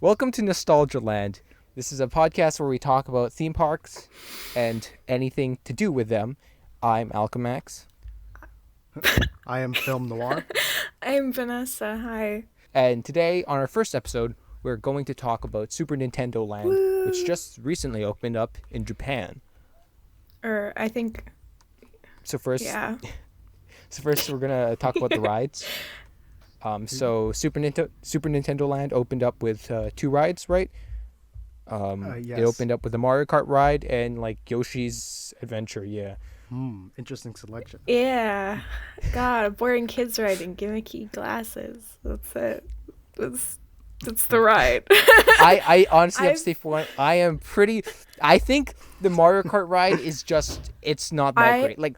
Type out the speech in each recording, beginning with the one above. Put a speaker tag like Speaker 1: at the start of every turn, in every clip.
Speaker 1: Welcome to NostalgiaLand. This is a podcast where we talk about theme parks and anything to do with them. I'm Alchemax.
Speaker 2: I am Film Noir.
Speaker 3: I'm Vanessa. Hi.
Speaker 1: And today, on our first episode, we're going to talk about Super Nintendo Land,
Speaker 3: Woo!
Speaker 1: which just recently opened up in Japan.
Speaker 3: I think.
Speaker 1: So first,
Speaker 3: Yeah.
Speaker 1: we're gonna talk about the rides. So Super Nintendo Land opened up with two rides, right?
Speaker 2: Yes.
Speaker 1: It opened up with the Mario Kart ride and like Yoshi's Adventure. Yeah.
Speaker 2: Interesting selection.
Speaker 3: Yeah. God, boring kids riding gimmicky glasses. That's it. That's the ride.
Speaker 1: I honestly have to say for one, I think the Mario Kart ride is just, it's not that great. Like,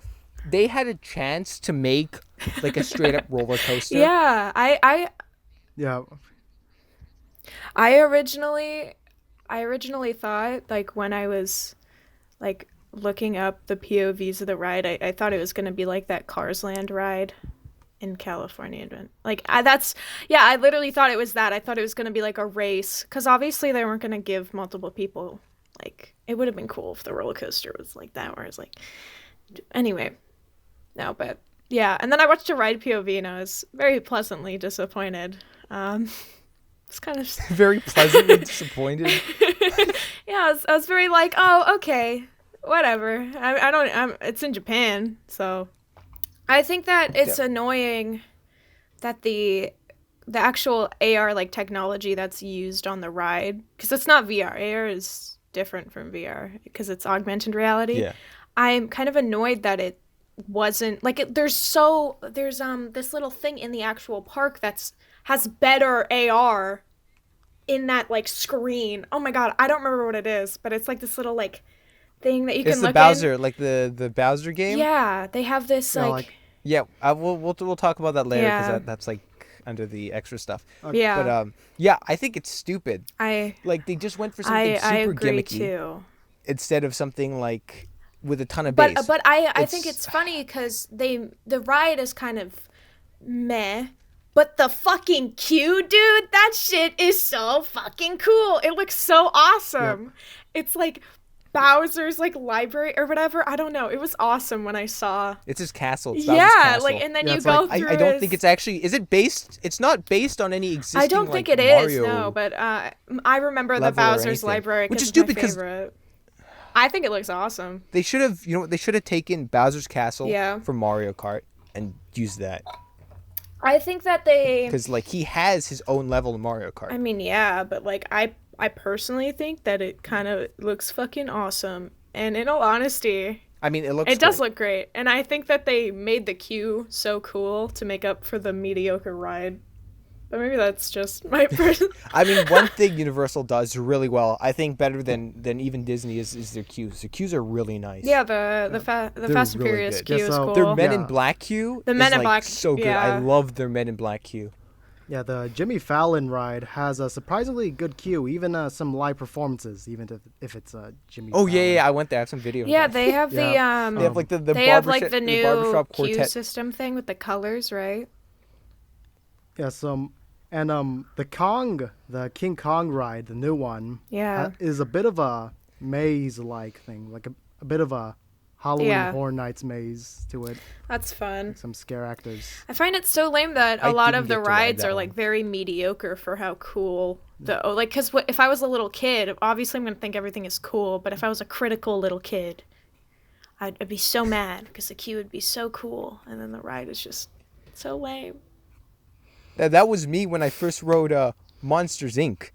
Speaker 1: they had a chance to make like a straight up roller coaster.
Speaker 3: Yeah.
Speaker 2: Yeah.
Speaker 3: I originally thought, like, when I was like looking up the POVs of the ride, I thought it was gonna be like that Cars Land ride in California. I literally thought it was that. I thought it was gonna be like a race, because obviously they weren't gonna give multiple people, like, it would have been cool if the roller coaster was like that, where it's like, anyway, no, but yeah. And then I watched a ride POV and I was very pleasantly disappointed. It's kind of
Speaker 1: Very pleasantly disappointed.
Speaker 3: yeah, I was very like, oh, okay, whatever. It's in Japan, so I think that it's annoying that the actual AR like technology that's used on the ride, because it's not VR. AR is different from VR because it's augmented reality.
Speaker 1: Yeah.
Speaker 3: I'm kind of annoyed that it wasn't like there's this little thing in the actual park has better AR in that like screen. Oh my god, I don't remember what it is, but it's like this little like thing that you can look
Speaker 1: It's the Bowser,
Speaker 3: in.
Speaker 1: like the Bowser game.
Speaker 3: Yeah, they have this
Speaker 1: Yeah, we'll talk about that later because
Speaker 3: Yeah.
Speaker 1: that's like under the extra stuff.
Speaker 3: yeah.
Speaker 1: But yeah, I think it's stupid.
Speaker 3: I
Speaker 1: Like they just went for something super
Speaker 3: agree
Speaker 1: gimmicky
Speaker 3: too.
Speaker 1: instead of something like with a ton of bass.
Speaker 3: But I think it's funny because the ride is kind of meh, but the fucking queue, dude, that shit is so fucking cool. It looks so awesome.
Speaker 2: Yep.
Speaker 3: It's like Bowser's like library or whatever. I don't know. It was awesome when I saw.
Speaker 1: It's his castle. It's Bowser's
Speaker 3: Yeah,
Speaker 1: castle.
Speaker 3: like, and then
Speaker 2: Yeah,
Speaker 3: you
Speaker 2: it's
Speaker 3: go
Speaker 2: like-
Speaker 3: through.
Speaker 1: I don't think it's actually. Is it based? It's not based on any existing.
Speaker 3: I don't think
Speaker 1: like,
Speaker 3: it is.
Speaker 1: Mario
Speaker 3: No, but I remember the
Speaker 1: level or
Speaker 3: Bowser's
Speaker 1: anything.
Speaker 3: library,
Speaker 1: Which is
Speaker 3: it's
Speaker 1: stupid
Speaker 3: my
Speaker 1: 'cause-
Speaker 3: favorite. I think it looks awesome.
Speaker 1: They should have. You know what? They should have taken Bowser's castle
Speaker 3: Yeah.
Speaker 1: from Mario Kart and used that
Speaker 3: I think that they.
Speaker 1: because like he has his own level in Mario Kart.
Speaker 3: I mean, yeah, but like I personally think that it kind of looks fucking awesome. And in all honesty,
Speaker 1: I mean, it looks.
Speaker 3: it does
Speaker 1: good.
Speaker 3: look great. And I think that they made the queue so cool to make up for the mediocre ride. But maybe that's just my person.
Speaker 1: I mean, one thing Universal does really well, I think better than even Disney, is their queues. The queues are really nice.
Speaker 3: Yeah, the Fast and
Speaker 1: really
Speaker 3: Furious
Speaker 1: good.
Speaker 3: queue
Speaker 2: Yeah,
Speaker 3: is
Speaker 2: so
Speaker 3: cool.
Speaker 1: Their Men in
Speaker 2: Yeah.
Speaker 1: Black queue.
Speaker 3: The Men
Speaker 1: is,
Speaker 3: in
Speaker 1: like,
Speaker 3: Black,
Speaker 1: so good.
Speaker 3: yeah.
Speaker 1: I love their Men in Black queue.
Speaker 2: Yeah, the Jimmy Fallon ride has a surprisingly good queue, even some live performances, even if it's Jimmy
Speaker 1: Oh
Speaker 2: Fallon.
Speaker 1: yeah, I went there. I have some video. of
Speaker 3: Yeah,
Speaker 1: that.
Speaker 3: they have the
Speaker 2: Yeah.
Speaker 1: They have like the
Speaker 3: they have like
Speaker 1: barbershop-
Speaker 3: the new
Speaker 1: barbershop
Speaker 3: queue
Speaker 1: quartet.
Speaker 3: system thing with the colors, right?
Speaker 2: Yeah, and the King Kong ride, the new one,
Speaker 3: Yeah.
Speaker 2: is a bit of a maze-like thing, like a bit of a Halloween
Speaker 3: Yeah.
Speaker 2: Horror Nights maze to it,
Speaker 3: That's fun.
Speaker 2: like some scare actors.
Speaker 3: I find it so lame that
Speaker 1: I
Speaker 3: a lot
Speaker 1: didn't
Speaker 3: of the
Speaker 1: get to ride
Speaker 3: rides
Speaker 1: that
Speaker 3: are like
Speaker 1: one.
Speaker 3: very mediocre for how cool like, because if I was a little kid, obviously I'm gonna think everything is cool, but if I was a critical little kid, I'd be so mad because the queue would be so cool and then the ride is just so lame.
Speaker 1: That was me when I first rode Monsters Inc.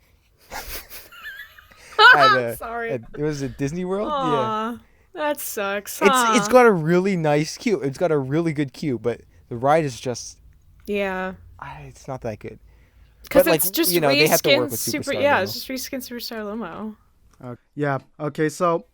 Speaker 3: Sorry.
Speaker 1: It was at Disney World. Yeah.
Speaker 3: Aw, that sucks.
Speaker 1: It's got a really nice queue. It's got a really good queue, but the ride is just
Speaker 3: yeah,
Speaker 1: it's not that good.
Speaker 3: because
Speaker 1: But, like,
Speaker 3: it's just
Speaker 1: you know, they have to work
Speaker 3: reskin
Speaker 1: with
Speaker 3: super.
Speaker 1: Superstar
Speaker 3: Yeah,
Speaker 1: Limo.
Speaker 3: it's just reskin Superstar Limo.
Speaker 2: Yeah. Okay. So,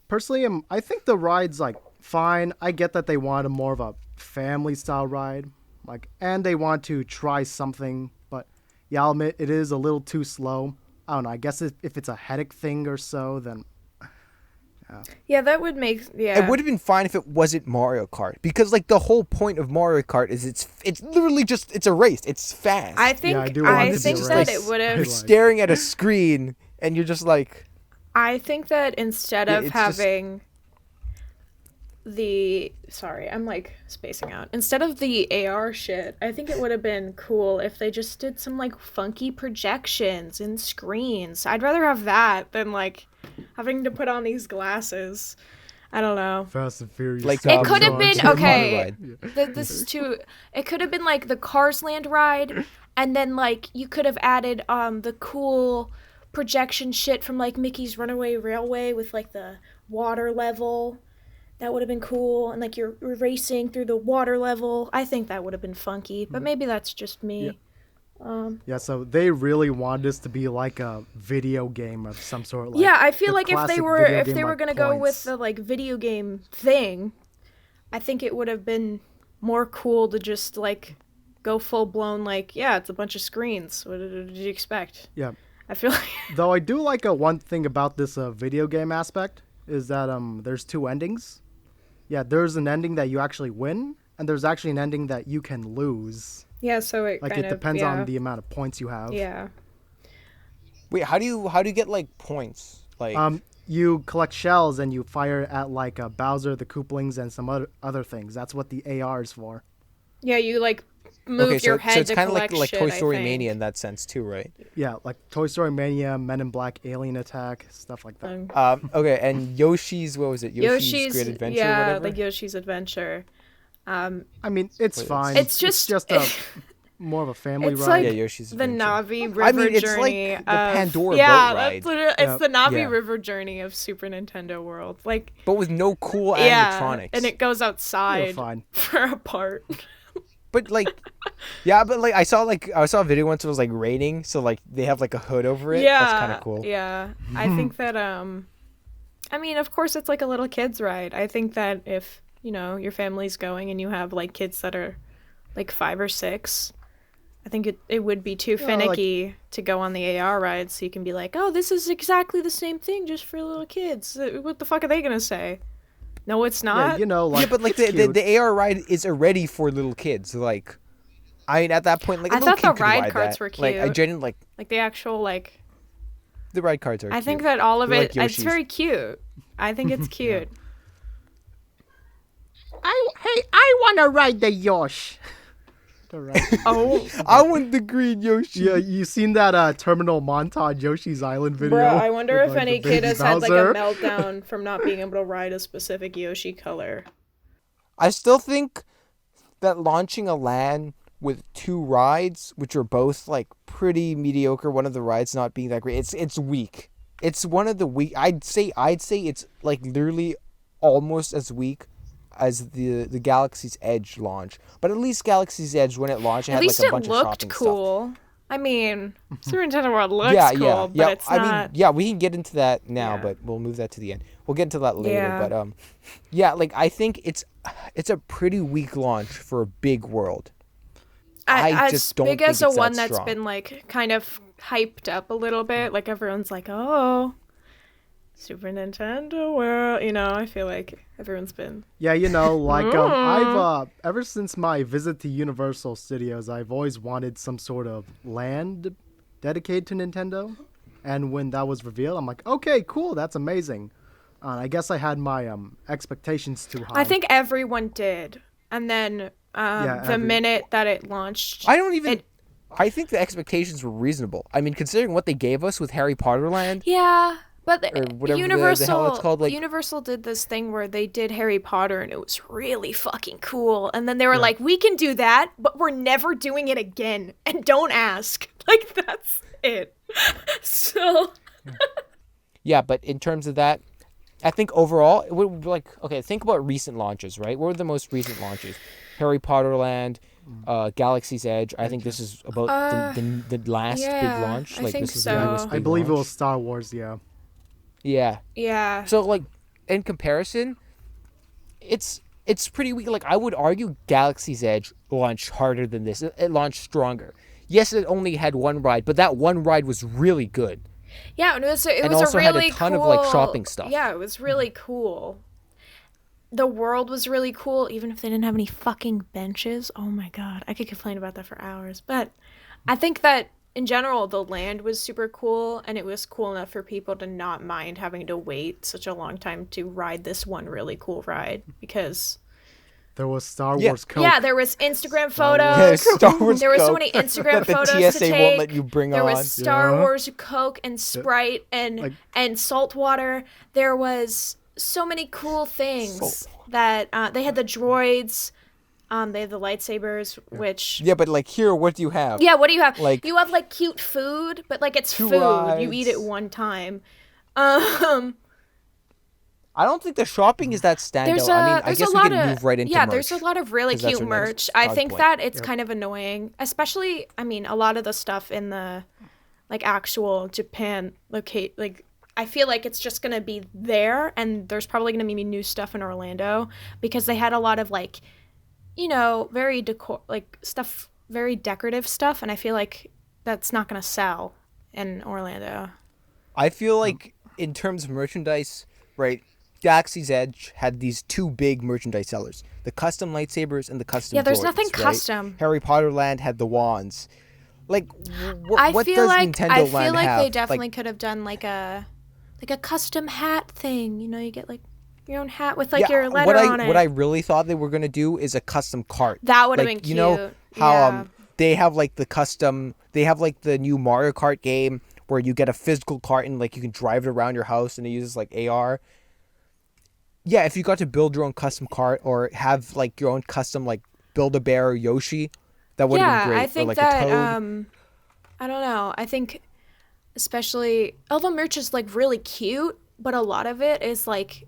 Speaker 2: personally, I think the ride's like fine. I get that they wanted more of a family style ride, like, and they want to try something. But yeah, I'll admit it is a little too slow. I don't know. I guess if it's a headache thing or so, then
Speaker 3: Yeah, that would make
Speaker 1: It would have been fine if it wasn't Mario Kart, because like the whole point of Mario Kart is it's literally just it's a race. It's fast.
Speaker 3: I think
Speaker 2: I do want
Speaker 3: I
Speaker 2: it to be
Speaker 3: think
Speaker 2: a
Speaker 3: that
Speaker 2: race.
Speaker 3: it would
Speaker 1: You're
Speaker 3: have.
Speaker 1: staring at a screen and you're just like,
Speaker 3: I think that instead
Speaker 1: Yeah,
Speaker 3: of
Speaker 1: it's just-
Speaker 3: having sorry, I'm like spacing out. Instead of the AR shit, I think it would have been cool if they just did some like funky projections and screens. I'd rather have that than like having to put on these glasses. I don't know.
Speaker 2: Fast and Furious.
Speaker 1: Like,
Speaker 3: It could have been
Speaker 1: Super Mario
Speaker 3: okay.
Speaker 1: Ride.
Speaker 3: This is too. It could have been like the Cars Land ride, and then like you could have added the cool projection shit from like Mickey's Runaway Railway with like the water level. That would have been cool, and like you're racing through the water level. I think that would have been funky, but maybe that's just me.
Speaker 2: Yeah, so they really wanted this to be like a video game of some sort. Like
Speaker 3: Yeah, I feel
Speaker 2: the
Speaker 3: like if they
Speaker 2: classic
Speaker 3: were
Speaker 2: video
Speaker 3: if
Speaker 2: game,
Speaker 3: they were
Speaker 2: like,
Speaker 3: gonna go with
Speaker 2: points.
Speaker 3: the like video game thing, I think it would have been more cool to just like go full blown like, yeah, it's a bunch of screens. What did you expect?
Speaker 2: Yeah.
Speaker 3: I feel like
Speaker 2: Though I do like one thing about this video game aspect is that there's two endings. Yeah, there's an ending that you actually win, and there's actually an ending that you can lose.
Speaker 3: yeah. So it
Speaker 2: Like
Speaker 3: kind
Speaker 2: it depends
Speaker 3: of,
Speaker 2: on the amount of points you have.
Speaker 3: yeah.
Speaker 1: wait, how do you get like points? Like,
Speaker 2: You collect shells and you fire at like Bowser, the Koopalings, and some other things. That's what the AR is for.
Speaker 3: Yeah, you like move
Speaker 1: okay,
Speaker 3: your
Speaker 1: so
Speaker 3: head
Speaker 1: it's
Speaker 3: to
Speaker 1: kind of
Speaker 3: collect
Speaker 1: like
Speaker 3: shit,
Speaker 1: Toy
Speaker 3: I
Speaker 1: Story
Speaker 3: think.
Speaker 1: Mania in that sense too, right?
Speaker 2: Yeah, like Toy Story Mania, Men in Black, Alien Attack, stuff like that.
Speaker 1: Okay, and Yoshi's, what was it? Yoshi's Great Adventure,
Speaker 3: yeah,
Speaker 1: or whatever.
Speaker 3: like Yoshi's Adventure.
Speaker 2: I mean, it's
Speaker 1: Wait,
Speaker 2: fine.
Speaker 3: It's just
Speaker 2: a more of a family
Speaker 3: It's
Speaker 2: ride.
Speaker 3: like
Speaker 1: Yeah, Yoshi's
Speaker 3: the
Speaker 1: Adventure.
Speaker 3: Navi River
Speaker 1: I mean, it's
Speaker 3: Journey.
Speaker 1: like the
Speaker 3: of,
Speaker 1: Pandora
Speaker 3: yeah,
Speaker 1: boat ride.
Speaker 3: That's literally, it's
Speaker 2: Yep.
Speaker 3: the Navi
Speaker 1: Yeah.
Speaker 3: River Journey of Super Nintendo World. Like,
Speaker 1: But with no cool
Speaker 3: yeah,
Speaker 1: animatronics.
Speaker 3: and it goes
Speaker 2: You're
Speaker 3: outside
Speaker 2: fine.
Speaker 3: for a part.
Speaker 1: But like, yeah, but like I saw a video once. It was like raining, so like they have like a hood over it.
Speaker 3: Yeah,
Speaker 1: That's kind of cool.
Speaker 3: Yeah, I think that I mean, of course, it's like a little kids ride. I think that if your family's going and you have like kids that are like 5 or 6, I think it would be too finicky to go on the AR ride. So you can be like, oh, this is exactly the same thing, just for little kids. What the fuck are they gonna say? No, it's not.
Speaker 2: Yeah, like
Speaker 1: Yeah, but like
Speaker 2: it's cute.
Speaker 1: the AR ride is already for little kids. Like, I mean, at that point, like a
Speaker 3: I
Speaker 1: little
Speaker 3: thought
Speaker 1: kid
Speaker 3: the
Speaker 1: could
Speaker 3: ride
Speaker 1: ride
Speaker 3: carts
Speaker 1: that.
Speaker 3: were
Speaker 1: Like, I
Speaker 3: cute.
Speaker 1: genuinely
Speaker 3: Like the actual like.
Speaker 1: the ride carts are.
Speaker 3: I
Speaker 1: cute.
Speaker 3: think that all of
Speaker 1: They're
Speaker 3: it,
Speaker 1: like
Speaker 3: it's
Speaker 1: Yoshis.
Speaker 3: very cute. I think it's cute.
Speaker 2: I want to ride the Yosh.
Speaker 3: Oh,
Speaker 1: I want the green Yoshi.
Speaker 2: Yeah, you seen that terminal montage Yoshi's Island video?
Speaker 3: bro, I wonder
Speaker 2: with,
Speaker 3: if
Speaker 2: like,
Speaker 3: any
Speaker 2: the
Speaker 3: kid
Speaker 2: baby
Speaker 3: has had like a
Speaker 2: Bowser?
Speaker 3: meltdown from not being able to ride a specific Yoshi color.
Speaker 1: I still think that launching a LAN with 2 rides, which are both like pretty mediocre, one of the rides not being that great, it's weak. It's one of the weak. I'd say it's like literally almost as weak as the Galaxy's Edge launch. But at least Galaxy's Edge, when it launched, it
Speaker 3: At
Speaker 1: had
Speaker 3: least
Speaker 1: like a
Speaker 3: it
Speaker 1: bunch of
Speaker 3: looked
Speaker 1: shopping stuff.
Speaker 3: cool. I mean, Super Nintendo World looks
Speaker 1: Yeah,
Speaker 3: cool, but it's
Speaker 1: I
Speaker 3: not.
Speaker 1: mean, yeah, we can get into that now,
Speaker 3: Yeah.
Speaker 1: but we'll move that to the end. We'll get into that later.
Speaker 3: Yeah.
Speaker 1: But yeah, like I think it's a pretty weak launch for a big world. I
Speaker 3: as
Speaker 1: just don't
Speaker 3: big
Speaker 1: think
Speaker 3: as a
Speaker 1: it's that
Speaker 3: one that's
Speaker 1: strong.
Speaker 3: been like kind of hyped up a little bit. Like everyone's like, oh, Super Nintendo World. I feel like everyone's been.
Speaker 2: Yeah, like I've ever since my visit to Universal Studios, I've always wanted some sort of land dedicated to Nintendo, and when that was revealed, I'm like, okay, cool, that's amazing. I guess I had my expectations too high.
Speaker 3: I think everyone did, and then the minute that it launched,
Speaker 1: I don't even. I think the expectations were reasonable. I mean, considering what they gave us with Harry Potter Land.
Speaker 3: yeah. But
Speaker 1: Or whatever
Speaker 3: Universal,
Speaker 1: the hell it's called, like-
Speaker 3: Universal did this thing where they did Harry Potter and it was really fucking cool. And then they were like, we can do that, but we're never doing it again. And don't ask. Like, that's it. So,
Speaker 1: Yeah, but in terms of that, I think overall, it would be like, okay, think about recent launches, right? What were the most recent launches? Harry Potter Land, Galaxy's Edge. I think this is about the last
Speaker 3: yeah,
Speaker 1: big launch.
Speaker 3: I
Speaker 1: Like
Speaker 3: think
Speaker 1: this is
Speaker 3: so.
Speaker 1: the newest
Speaker 2: I
Speaker 1: big
Speaker 2: believe it
Speaker 1: launch.
Speaker 2: was Star Wars. Yeah.
Speaker 1: Yeah.
Speaker 3: yeah.
Speaker 1: So like, in comparison, it's pretty weak. Like I would argue Galaxy's Edge launched harder than this. It launched stronger. Yes, it only had 1 ride, but that 1 ride was really good.
Speaker 3: Yeah, it was
Speaker 1: and
Speaker 3: a
Speaker 1: also had a
Speaker 3: really
Speaker 1: ton
Speaker 3: cool,
Speaker 1: of like shopping stuff.
Speaker 3: Yeah, it was really cool. The world was really cool, even if they didn't have any fucking benches. Oh my god, I could complain about that for hours. But I think that in general, the land was super cool, and it was cool enough for people to not mind having to wait such a long time to ride this one really cool ride because
Speaker 2: There was Star Wars Coke.
Speaker 3: yeah, there was Instagram
Speaker 2: Star Wars.
Speaker 3: photos.
Speaker 1: Star Wars
Speaker 3: There were so
Speaker 1: Coke
Speaker 3: many Instagram
Speaker 1: that the
Speaker 3: photos to
Speaker 1: TSA
Speaker 3: take.
Speaker 1: won't let you bring
Speaker 3: there
Speaker 1: on.
Speaker 3: was Star
Speaker 2: Yeah.
Speaker 3: Wars Coke and Sprite and salt water. There was so many cool things
Speaker 1: Salt.
Speaker 3: that they had the droids. They had the lightsabers, which
Speaker 1: Yeah, but like here, what do you have?
Speaker 3: yeah. What do you have?
Speaker 1: Like,
Speaker 3: you have like cute food, but like it's
Speaker 1: two
Speaker 3: food.
Speaker 1: rides.
Speaker 3: You eat it one time.
Speaker 1: I don't think the shopping is that standout.
Speaker 3: There's
Speaker 1: I mean, I
Speaker 3: there's
Speaker 1: guess
Speaker 3: a
Speaker 1: we
Speaker 3: lot
Speaker 1: can
Speaker 3: of
Speaker 1: move right into
Speaker 3: yeah.
Speaker 1: merch.
Speaker 3: There's a lot of really
Speaker 1: 'Cause that's
Speaker 3: cute
Speaker 1: our next
Speaker 3: merch. I
Speaker 1: talk
Speaker 3: think
Speaker 1: point.
Speaker 3: that it's kind of annoying, especially. I mean, a lot of the stuff in the like actual Japan locate like. I feel like it's just gonna be there, and there's probably gonna be new stuff in Orlando because they had a lot of like, very stuff, very decorative stuff, and I feel like that's not gonna sell in Orlando.
Speaker 1: I feel like in terms of merchandise, right? Galaxy's Edge had these two big merchandise sellers: the custom lightsabers and the custom.
Speaker 3: Yeah, there's
Speaker 1: droids,
Speaker 3: nothing
Speaker 1: right?
Speaker 3: custom.
Speaker 1: Harry Potter Land had the wands. Like, what
Speaker 3: I
Speaker 1: does
Speaker 3: feel like
Speaker 1: Nintendo
Speaker 3: I
Speaker 1: Land
Speaker 3: feel like
Speaker 1: have?
Speaker 3: they definitely could have done like a custom hat thing. You get like your own hat with like your letter on it.
Speaker 1: What I really thought they were gonna do is a custom cart.
Speaker 3: That would have
Speaker 1: Like,
Speaker 3: been cute.
Speaker 1: You know how
Speaker 3: yeah.
Speaker 1: they have like the custom. They have like the new Mario Kart game where you get a physical cart and like you can drive it around your house and it uses like AR. Yeah, if you got to build your own custom cart or have like your own custom like Build-A-Bear or Yoshi, that would have been great.
Speaker 3: I think
Speaker 1: or, like,
Speaker 3: that
Speaker 1: a Toad.
Speaker 3: I don't know. I think especially all the merch is like really cute, but a lot of it is like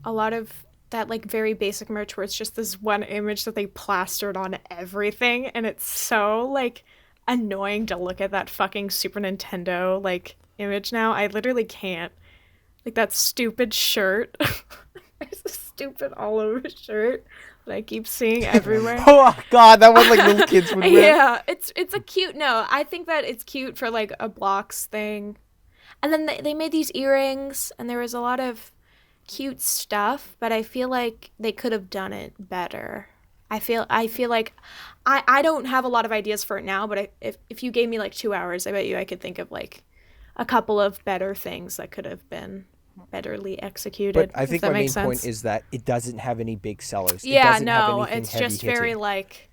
Speaker 3: a lot of that like very basic merch where it's just this one image that they plastered on everything, and it's so like annoying to look at that fucking Super Nintendo like image now. I literally can't. Like that stupid shirt. There's a stupid all over shirt that I keep seeing everywhere.
Speaker 1: Oh god, that one like little kids would wear.
Speaker 3: Yeah, it's a cute. No, I think that it's cute for like a blocks thing, and then they made these earrings, and there was a lot of cute stuff. But I feel like they could have done it better. I feel like I don't have a lot of ideas for it now, but if you gave me like 2 hours, I bet you I could think of like a couple of better things that could have been betterly executed.
Speaker 1: But I think
Speaker 3: that
Speaker 1: my main
Speaker 3: makes sense.
Speaker 1: point is that it doesn't have any big sellers. It
Speaker 3: Yeah,
Speaker 1: doesn't have
Speaker 3: no,
Speaker 1: anything
Speaker 3: it's just
Speaker 1: heavy-hitting.
Speaker 3: very like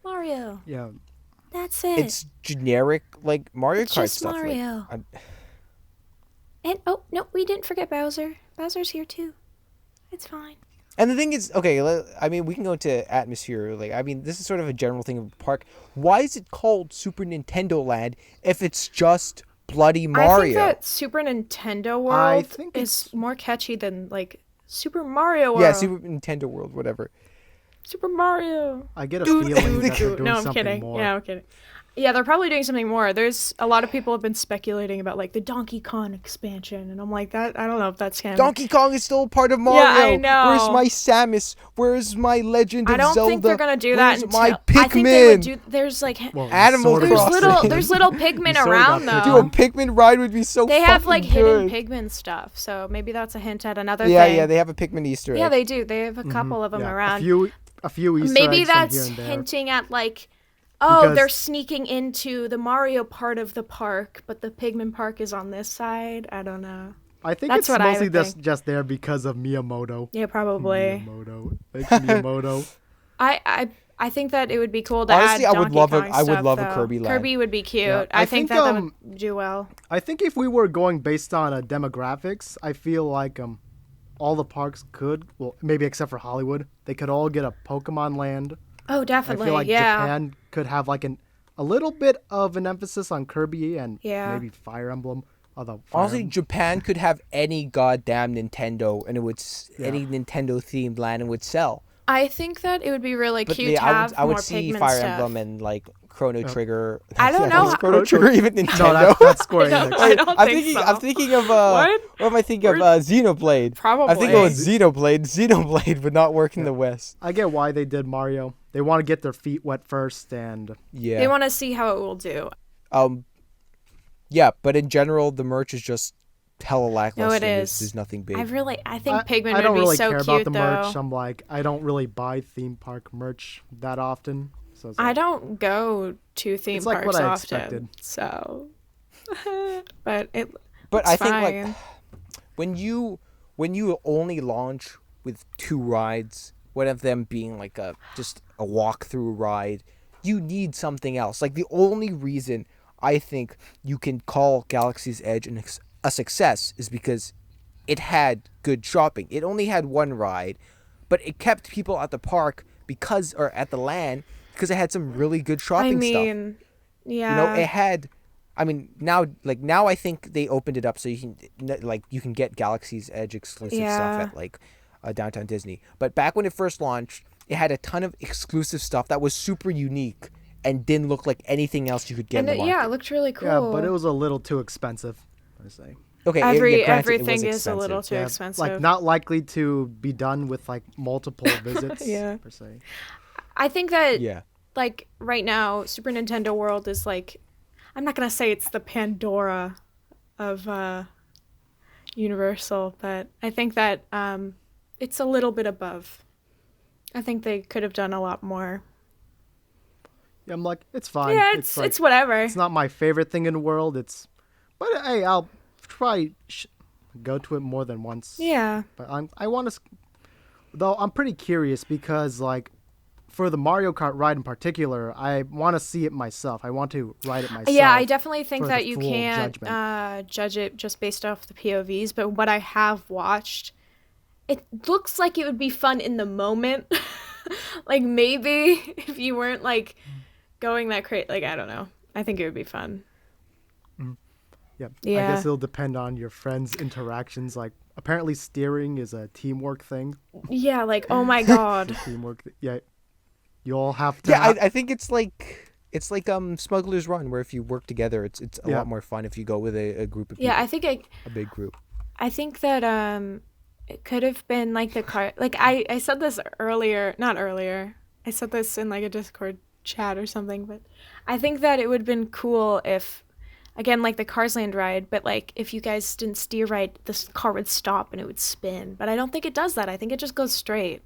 Speaker 3: Mario.
Speaker 2: Yeah.
Speaker 3: That's it.
Speaker 1: It's generic like Mario
Speaker 3: It's
Speaker 1: Kart
Speaker 3: just
Speaker 1: stuff.
Speaker 3: Mario.
Speaker 1: Like,
Speaker 3: And oh no, we didn't forget Bowser. Bowser's here too. It's fine.
Speaker 1: and the thing is, okay, I mean, we can go into atmosphere. Like, I mean, this is sort of a general thing of the park. Why is it called Super Nintendo Land if it's just bloody Mario?
Speaker 3: I think that Super Nintendo World
Speaker 2: think
Speaker 3: is more catchy than like Super Mario World.
Speaker 1: Yeah, Super Nintendo World, whatever.
Speaker 3: Super Mario.
Speaker 2: I get a feeling that they're doing
Speaker 3: No, I'm
Speaker 2: something
Speaker 3: kidding.
Speaker 2: more.
Speaker 3: Yeah, I'm kidding. Yeah, they're probably doing something more. There's a lot of people have been speculating about like the Donkey Kong expansion, and I'm like, that I don't know if that's him.
Speaker 1: Donkey Kong is still part of Mario.
Speaker 3: I know.
Speaker 1: Where's my Samus? Where's my Legend of
Speaker 3: I don't
Speaker 1: Zelda?
Speaker 3: think they're gonna do that
Speaker 1: Where's
Speaker 3: until
Speaker 1: my
Speaker 3: I think they would
Speaker 1: Pikmin?
Speaker 3: do. There's like
Speaker 2: Well,
Speaker 1: Animal
Speaker 2: sort of
Speaker 3: there's
Speaker 1: Crossing.
Speaker 3: little there's little Pikmin
Speaker 2: You sort of
Speaker 3: around
Speaker 2: got
Speaker 3: though.
Speaker 1: Dude, a Pikmin ride would be so
Speaker 3: They have like
Speaker 1: fucking
Speaker 3: hidden
Speaker 1: good.
Speaker 3: Pikmin stuff, so maybe that's a hint at another
Speaker 1: Yeah,
Speaker 3: thing.
Speaker 1: yeah, they have a Pikmin Easter egg.
Speaker 3: Yeah, they do. They have a couple of them
Speaker 2: Yeah,
Speaker 3: around.
Speaker 2: a few Easter
Speaker 3: Maybe
Speaker 2: eggs from
Speaker 3: that's
Speaker 2: here and there.
Speaker 3: hinting at like, oh,
Speaker 2: Because-
Speaker 3: they're sneaking into the Mario part of the park, but the Pikmin park is on this side. I don't know.
Speaker 2: I think
Speaker 3: That's
Speaker 2: it's
Speaker 3: what I
Speaker 2: mostly
Speaker 3: would
Speaker 2: just,
Speaker 3: think.
Speaker 2: just there because of Miyamoto.
Speaker 3: Yeah, probably.
Speaker 2: Miyamoto. Thanks, Miyamoto.
Speaker 3: I think that it would be cool to
Speaker 1: Honestly,
Speaker 3: add
Speaker 1: I would
Speaker 3: Donkey
Speaker 1: love a-
Speaker 3: Kong
Speaker 1: I would
Speaker 3: stuff,
Speaker 1: love a
Speaker 3: though.
Speaker 1: Kirby land.
Speaker 3: Kirby would be cute.
Speaker 2: Yeah,
Speaker 3: I
Speaker 2: I
Speaker 3: think
Speaker 2: think,
Speaker 3: that would do well.
Speaker 2: I think if we were going based on demographics, I feel like all the parks could, well, maybe except for Hollywood, they could all get a Pokemon land.
Speaker 3: Oh, definitely.
Speaker 2: I feel like
Speaker 3: yeah.
Speaker 2: Japan could have like a little bit of an emphasis on Kirby and
Speaker 3: Yeah.
Speaker 2: maybe Fire Emblem. Although Fire
Speaker 1: Honestly,
Speaker 2: Emblem-
Speaker 1: Japan could have any goddamn Nintendo, and it would any Nintendo themed land and would sell.
Speaker 3: I think that it would be really
Speaker 1: But
Speaker 3: cute
Speaker 1: yeah,
Speaker 3: to have
Speaker 1: I would
Speaker 3: more
Speaker 1: see
Speaker 3: Pikmin
Speaker 1: Fire
Speaker 3: stuff.
Speaker 1: Emblem and like Chrono Trigger.
Speaker 3: I don't know
Speaker 1: Is
Speaker 3: how-
Speaker 1: Chrono Trigger even Nintendo?
Speaker 2: no, that's Square
Speaker 3: I don't-
Speaker 2: Enix.
Speaker 3: I don't
Speaker 1: I'm
Speaker 3: think
Speaker 1: thinking.
Speaker 3: so.
Speaker 1: I'm thinking of
Speaker 3: What?
Speaker 1: What am I thinking of? Xenoblade.
Speaker 3: Probably.
Speaker 1: I think it was Xenoblade. Xenoblade would not work in the West.
Speaker 2: I get why they did Mario. They want to get their feet wet first, and
Speaker 1: Yeah.
Speaker 3: They want to see how it will do.
Speaker 1: Um. Yeah, but in general, the merch is just hella
Speaker 3: No, it
Speaker 1: lackluster. There's
Speaker 3: is.
Speaker 1: nothing big.
Speaker 3: I think
Speaker 2: I
Speaker 3: Pigman would
Speaker 2: don't
Speaker 3: be
Speaker 2: really
Speaker 3: so
Speaker 2: care about the
Speaker 3: cute
Speaker 2: merch.
Speaker 3: though.
Speaker 2: I'm like, I don't really buy theme park merch that often, so
Speaker 3: I don't go to
Speaker 2: it's
Speaker 3: theme
Speaker 2: like what
Speaker 3: parks
Speaker 2: I
Speaker 3: often,
Speaker 2: expected.
Speaker 3: so but
Speaker 1: But
Speaker 3: it's
Speaker 1: I think like
Speaker 3: fine.
Speaker 1: when you only launch with 2 rides, one of them being like a just a walk-through ride, you need something else. Like the only reason I think you can call Galaxy's Edge a success is because it had good shopping. It only had 1 ride, but it kept people at the park or at the land because it had some really good
Speaker 3: I
Speaker 1: shopping stuff.
Speaker 3: mean,
Speaker 1: It
Speaker 3: yeah.
Speaker 1: had. I mean, now I think they opened it up so you can get Galaxy's Edge exclusive stuff
Speaker 3: Yeah.
Speaker 1: at Downtown Disney. But back when it first launched, it had a ton of exclusive stuff that was super unique and didn't look like anything else you could get in
Speaker 3: And
Speaker 1: the
Speaker 3: yeah, it
Speaker 1: market.
Speaker 3: looked really
Speaker 2: Yeah, but it
Speaker 3: cool.
Speaker 2: was a little too expensive, per se.
Speaker 1: Okay, yeah, granted, it was
Speaker 3: Everything is a little
Speaker 1: expensive.
Speaker 3: too
Speaker 2: Yeah, like
Speaker 3: expensive.
Speaker 2: not likely to be done with like multiple visits,
Speaker 3: Yeah.
Speaker 2: per se.
Speaker 3: I think that
Speaker 1: Yeah.
Speaker 3: like right now Super Nintendo World is like, I'm not going to say it's the Pandora of Universal, but I think that it's a little bit above. I think they could have done a lot more.
Speaker 2: Yeah, I'm like, it's fine.
Speaker 3: Yeah,
Speaker 2: It's like
Speaker 3: it's whatever.
Speaker 2: it's not my favorite thing in the world. But hey, I'll try go to it more than once.
Speaker 3: Yeah.
Speaker 2: But I want to, though I'm pretty curious because like, for the Mario Kart ride in particular, I want to see it myself. I want to ride it myself.
Speaker 3: Yeah, I definitely think
Speaker 2: for
Speaker 3: that
Speaker 2: the
Speaker 3: you
Speaker 2: full
Speaker 3: can't
Speaker 2: judgment.
Speaker 3: judge it just based off the POVs, but what I have watched, it looks like it would be fun in the moment. Like maybe if you weren't like going that crazy, like I don't know. I think it would be fun.
Speaker 2: Yeah, I
Speaker 3: Yeah.
Speaker 2: guess it'll depend on your friends' interactions. Like, apparently steering is a teamwork thing.
Speaker 3: Yeah, like oh my god.
Speaker 2: Yeah, you all have to.
Speaker 1: Yeah, I think it's like Smuggler's Run, where if you work together, it's a
Speaker 2: Yeah.
Speaker 1: lot more fun if you go with a group of people.
Speaker 3: Yeah,
Speaker 1: A big group.
Speaker 3: I think that it could have been like the car, like I said this earlier, not earlier. I said this in like a Discord chat or something, but I think that it would have been cool if, again, like the Cars Land ride, but like if you guys didn't steer right, this car would stop and it would spin. But I don't think it does that. I think it just goes straight.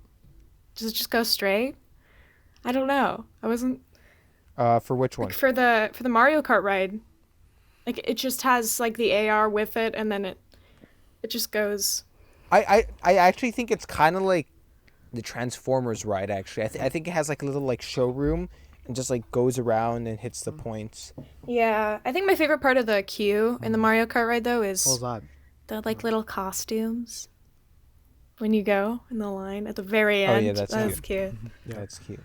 Speaker 3: Does it just go straight? I don't know. I wasn't
Speaker 1: For which one?
Speaker 3: like for the Mario Kart ride. Like it just has like the AR with it, and then it just goes.
Speaker 1: I actually think it's kind of like the Transformers ride. Actually, I think it has like a little like showroom and just like goes around and hits the points.
Speaker 3: Yeah, I think my favorite part of the queue in the Mario Kart ride though
Speaker 2: What was
Speaker 3: is
Speaker 2: that?
Speaker 3: the like little costumes when you go in the line at the very
Speaker 1: Oh,
Speaker 3: end.
Speaker 1: yeah, that's
Speaker 3: That's cute.
Speaker 2: Yeah.
Speaker 1: That's cute.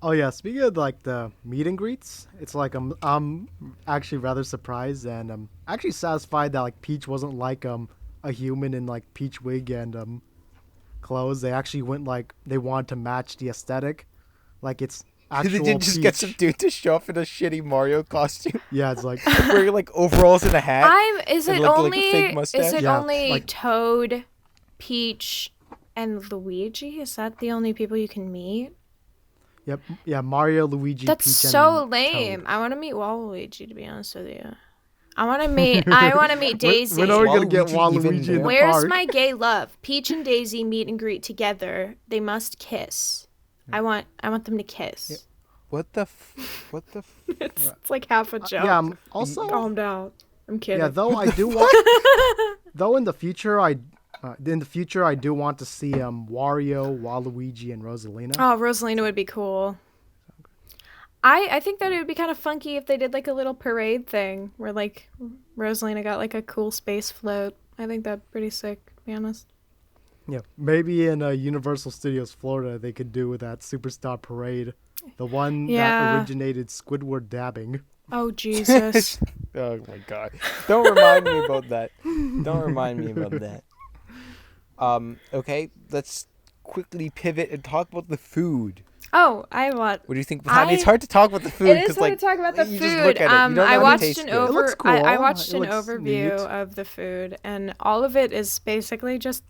Speaker 2: Oh yeah, speaking of like the meet and greets, it's like I'm actually rather surprised and I'm actually satisfied that like Peach wasn't like a human in like Peach wig and clothes. They actually went like they wanted to match the aesthetic, like it's actual
Speaker 1: They didn't just
Speaker 2: Peach.
Speaker 1: get some dude to show up in a shitty Mario costume,
Speaker 2: Yeah, it's like
Speaker 1: wearing like overalls and a hat.
Speaker 3: Is
Speaker 1: and
Speaker 3: it
Speaker 1: like a
Speaker 3: only
Speaker 1: fake mustache?
Speaker 3: is it
Speaker 2: Yeah,
Speaker 3: only
Speaker 2: like-
Speaker 3: Toad, Peach, and Luigi? Is that the only people you can meet?
Speaker 2: yep, yeah, Mario, Luigi,
Speaker 3: That's
Speaker 2: Peach,
Speaker 3: so
Speaker 2: and
Speaker 3: lame.
Speaker 2: Toad.
Speaker 3: I want to meet Waluigi, to be honest with you. I want to meet Daisy.
Speaker 2: When are we gonna get
Speaker 1: Waluigi even
Speaker 2: Waluigi in the
Speaker 1: there?
Speaker 3: Where's
Speaker 2: park?
Speaker 3: my gay love? Peach and Daisy meet and greet together. They must kiss. I want them to kiss.
Speaker 1: What the what the
Speaker 3: It's like half a joke.
Speaker 2: Yeah, also
Speaker 3: Calm down. I'm kidding.
Speaker 2: yeah. Though I do want, though in the future I do want to see Wario, Waluigi, and Rosalina.
Speaker 3: Oh, Rosalina would be cool. I think that it would be kind of funky if they did like a little parade thing where like Rosalina got like a cool space float. I think that'd be pretty sick, to be honest.
Speaker 2: Yeah, maybe in Universal Studios Florida they could do that Superstar Parade, the one that
Speaker 3: Yeah.
Speaker 2: originated Squidward dabbing.
Speaker 3: Oh Jesus.
Speaker 1: Oh my god. Don't remind me about that. Don't remind me about that. Okay, let's quickly pivot and talk about the food.
Speaker 3: Oh, I want.
Speaker 1: What do you think? I mean, it's hard to talk about the food
Speaker 3: It is
Speaker 1: because
Speaker 3: hard
Speaker 1: like
Speaker 3: to talk about the
Speaker 1: you
Speaker 3: food.
Speaker 1: just look at it. You don't know
Speaker 3: I
Speaker 1: how it
Speaker 3: watched
Speaker 1: tastes
Speaker 3: an
Speaker 1: good.
Speaker 2: It looks
Speaker 3: I
Speaker 2: cool.
Speaker 3: watched
Speaker 2: It
Speaker 3: an
Speaker 2: looks
Speaker 3: overview
Speaker 2: neat.
Speaker 3: of the food, and all of it is basically just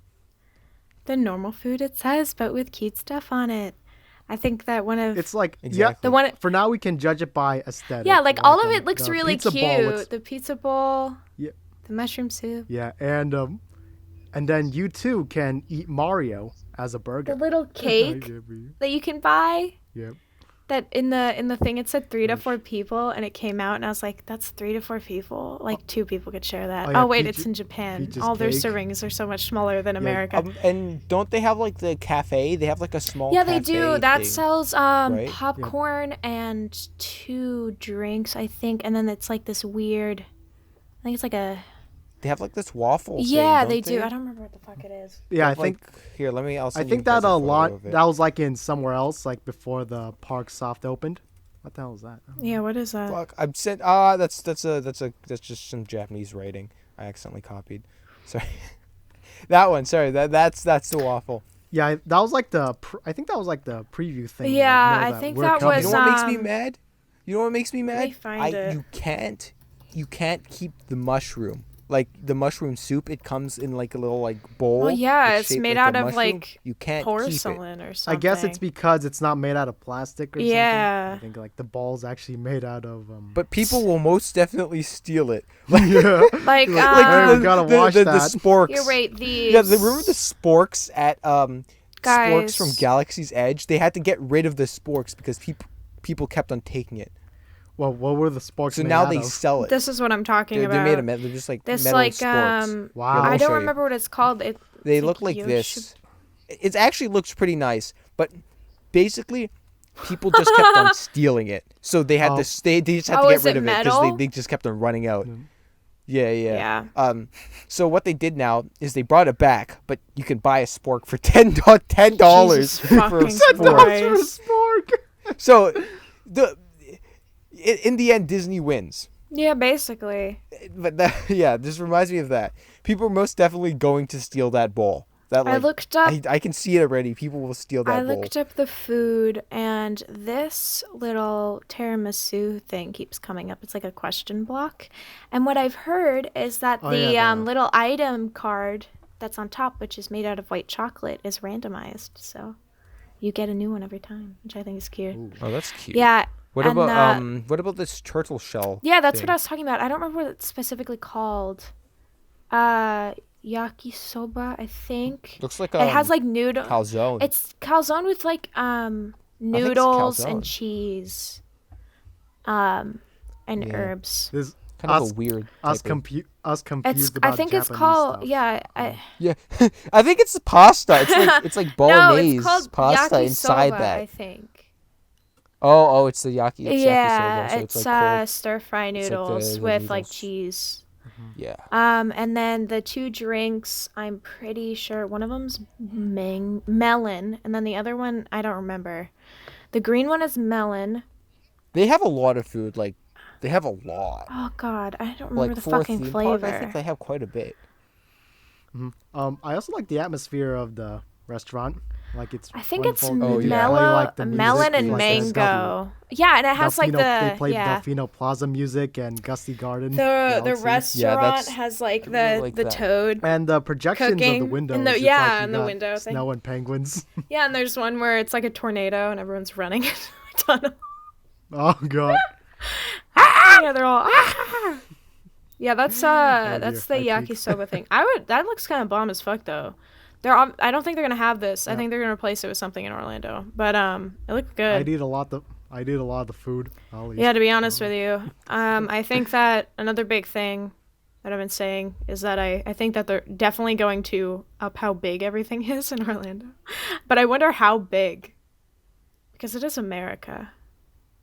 Speaker 3: the normal food it says, but with cute stuff on it. I think that one of
Speaker 2: It's like
Speaker 1: Exactly.
Speaker 3: the one.
Speaker 2: For now, we can judge it by aesthetic.
Speaker 3: Yeah, like all of
Speaker 2: um,
Speaker 3: it looks
Speaker 2: the
Speaker 3: really
Speaker 2: pizza
Speaker 3: cute.
Speaker 2: ball looks-
Speaker 3: The pizza bowl,
Speaker 2: Yeah.
Speaker 3: the mushroom soup,
Speaker 2: Yeah, and then you too can eat Mario as a
Speaker 3: the
Speaker 2: burger.
Speaker 3: little cake that you can buy.
Speaker 2: Yeah.
Speaker 3: That in the thing it said 3 to 4 people, and it came out, and I was like, that's 3 to 4 people. Like 2 people could share that.
Speaker 2: Oh, yeah,
Speaker 3: Oh wait, it's in Japan.
Speaker 2: Peach's
Speaker 3: All their
Speaker 2: cake.
Speaker 3: servings are so much smaller than America.
Speaker 1: And don't they have like the cafe? They have like a small.
Speaker 3: Yeah, they
Speaker 1: cafe
Speaker 3: do. That
Speaker 1: thing,
Speaker 3: sells
Speaker 1: right?
Speaker 3: popcorn and 2 drinks, I think, and then it's like this weird. I think it's like a.
Speaker 1: They have like this waffle.
Speaker 3: Yeah,
Speaker 1: thing,
Speaker 3: they
Speaker 1: don't
Speaker 3: do. I don't remember what the fuck it is.
Speaker 2: Yeah, I
Speaker 1: Like,
Speaker 2: think
Speaker 1: here. Let me. I'll
Speaker 2: I
Speaker 1: send
Speaker 2: think
Speaker 1: you guys
Speaker 2: that
Speaker 1: a
Speaker 2: a
Speaker 1: photo
Speaker 2: lot
Speaker 1: of it.
Speaker 2: that was like in somewhere else, like before the park soft opened. What the hell is that?
Speaker 3: Yeah, what is that?
Speaker 1: Fuck, I'm sent. That's just some Japanese writing I accidentally copied. Sorry. That one. Sorry. That's the waffle.
Speaker 2: Yeah, that was like I think that was like the preview thing.
Speaker 3: Yeah,
Speaker 2: like, know
Speaker 3: I think
Speaker 2: we're
Speaker 3: that
Speaker 2: coming.
Speaker 3: was,
Speaker 1: You know what makes me
Speaker 3: um,
Speaker 1: mad? You know what makes me mad?
Speaker 3: me find it.
Speaker 1: You can't keep the mushroom. Like the mushroom soup, it comes in like a little like bowl.
Speaker 3: Well, yeah,
Speaker 1: that's
Speaker 3: it's
Speaker 1: shaped
Speaker 3: made
Speaker 1: like
Speaker 3: out
Speaker 1: a
Speaker 3: of
Speaker 1: mushroom.
Speaker 3: like
Speaker 1: You can't keep it.
Speaker 3: porcelain or
Speaker 2: I
Speaker 3: something.
Speaker 2: guess it's because it's not made out of plastic or
Speaker 3: Yeah.
Speaker 2: something. I think like the ball's actually made out of.
Speaker 1: But people will most definitely steal it.
Speaker 2: yeah.
Speaker 3: like
Speaker 2: Hey, we gotta wash
Speaker 1: the
Speaker 2: that.
Speaker 1: sporks.
Speaker 3: you rate these.
Speaker 1: Yeah, remember the sporks at sporks
Speaker 3: Guys.
Speaker 1: from Galaxy's Edge? They had to get rid of the sporks because people kept on taking it.
Speaker 2: Well, what were the sparks?
Speaker 1: So
Speaker 2: made
Speaker 1: now
Speaker 2: out
Speaker 1: they
Speaker 2: of?
Speaker 1: sell it.
Speaker 3: This is what I'm talking
Speaker 1: They
Speaker 3: about.
Speaker 1: made they're just like
Speaker 3: This
Speaker 1: metal
Speaker 3: like
Speaker 1: sporks.
Speaker 2: Wow.
Speaker 1: Here, let me
Speaker 3: I
Speaker 1: show
Speaker 3: don't
Speaker 1: you.
Speaker 3: remember what it's called.
Speaker 1: They
Speaker 3: It's
Speaker 1: look like
Speaker 3: Yoshi-
Speaker 1: this. It actually looks pretty nice, but basically, people just kept on stealing it. So they had
Speaker 2: Oh.
Speaker 1: to they just had
Speaker 3: Oh,
Speaker 1: to
Speaker 3: is
Speaker 1: get rid
Speaker 3: it
Speaker 1: of it because
Speaker 3: metal?
Speaker 1: they just kept on running out.
Speaker 2: Mm.
Speaker 1: Yeah.
Speaker 3: Yeah.
Speaker 1: So what they did now is they brought it back, but you can buy a spork for $10
Speaker 3: Jesus
Speaker 1: for a
Speaker 3: fucking
Speaker 1: spork.
Speaker 3: Christ.
Speaker 1: So in the end, Disney wins.
Speaker 3: Yeah, basically.
Speaker 1: But this reminds me of that. People are most definitely going to steal that bowl. That
Speaker 3: I
Speaker 1: like,
Speaker 3: looked up.
Speaker 1: I can see it already. People will steal that
Speaker 3: I
Speaker 1: bowl.
Speaker 3: looked up the food, and this little tiramisu thing keeps coming up. It's like a question block. And what I've heard is that
Speaker 2: Oh,
Speaker 3: the
Speaker 2: yeah, the-
Speaker 3: little item card that's on top, which is made out of white chocolate, is randomized. So you get a new one every time, which I think is cute.
Speaker 1: Oh, that's cute.
Speaker 3: Yeah.
Speaker 1: What
Speaker 3: and,
Speaker 1: what about this turtle shell?
Speaker 3: Yeah, that's
Speaker 1: thing?
Speaker 3: what I was talking about. I don't remember what it's specifically called. Yakisoba, I think.
Speaker 1: Looks like
Speaker 3: It has like noodle.
Speaker 1: calzone.
Speaker 3: It's calzone with like
Speaker 1: it's
Speaker 3: noodles and
Speaker 1: calzone.
Speaker 3: cheese, and
Speaker 1: Yeah.
Speaker 3: herbs.
Speaker 2: This
Speaker 1: kind of
Speaker 2: us,
Speaker 1: a weird.
Speaker 2: us
Speaker 1: type of-
Speaker 2: confused
Speaker 3: It's.
Speaker 2: about
Speaker 3: I think it's
Speaker 2: Japanese
Speaker 3: called.
Speaker 2: stuff.
Speaker 3: Yeah.
Speaker 1: Yeah, I think it's pasta. It's like
Speaker 3: No,
Speaker 1: bolognese
Speaker 3: it's called
Speaker 1: pasta
Speaker 3: yakisoba,
Speaker 1: inside
Speaker 3: I
Speaker 1: that.
Speaker 3: think.
Speaker 1: Oh, it's the yaki. It's
Speaker 3: Yeah,
Speaker 1: yakisoba, so
Speaker 3: it's
Speaker 1: it's like cold.
Speaker 3: stir fry
Speaker 1: like the
Speaker 3: noodles with like
Speaker 1: noodles.
Speaker 3: cheese.
Speaker 1: Yeah.
Speaker 3: And then the 2 drinks, I'm pretty sure one of them's melon, and then the other one I don't remember. The green one is melon.
Speaker 1: They have a lot of food. Like, they have a lot.
Speaker 3: Oh God, I don't remember
Speaker 1: Like
Speaker 3: the
Speaker 1: for
Speaker 3: fucking
Speaker 1: theme
Speaker 3: flavor.
Speaker 1: park, I think they have quite a bit.
Speaker 2: I also like the atmosphere of the restaurant. Like it's.
Speaker 3: I think it's
Speaker 2: wonderful.
Speaker 1: Oh,
Speaker 2: They
Speaker 1: yeah.
Speaker 2: play,
Speaker 3: mellow,
Speaker 2: like, the music,
Speaker 3: melon and
Speaker 2: like, the
Speaker 3: mango. Yeah, and it has like
Speaker 2: Delfino-
Speaker 3: the
Speaker 2: They play
Speaker 3: yeah.
Speaker 2: Delfino Plaza music and Gusty Garden.
Speaker 3: The
Speaker 2: Galaxy.
Speaker 3: restaurant
Speaker 1: that's-
Speaker 3: has like
Speaker 1: I
Speaker 3: the
Speaker 1: really like
Speaker 3: the
Speaker 1: that.
Speaker 3: toad.
Speaker 2: And the projections of the
Speaker 3: Cooking
Speaker 2: windows.
Speaker 3: in the-
Speaker 2: it's
Speaker 3: yeah,
Speaker 2: like you
Speaker 3: in the
Speaker 2: got
Speaker 3: window thing.
Speaker 2: Snow and penguins.
Speaker 3: Yeah, and there's one where it's like a tornado and everyone's running into a tunnel.
Speaker 2: Oh god.
Speaker 3: Yeah, they're all. Ah! Yeah, that's that's the
Speaker 2: dear, my cheeks.
Speaker 3: yakisoba thing. That looks kind of bomb as fuck though. I don't think they're gonna have this. I think they're gonna replace it with something in Orlando. But it looked good.
Speaker 2: I did a lot of the food. I'll eat.
Speaker 3: Yeah, to be honest with you, I think that another big thing that I've been saying is that I think that they're definitely going to up how big everything is in Orlando. But I wonder how big, because it is America.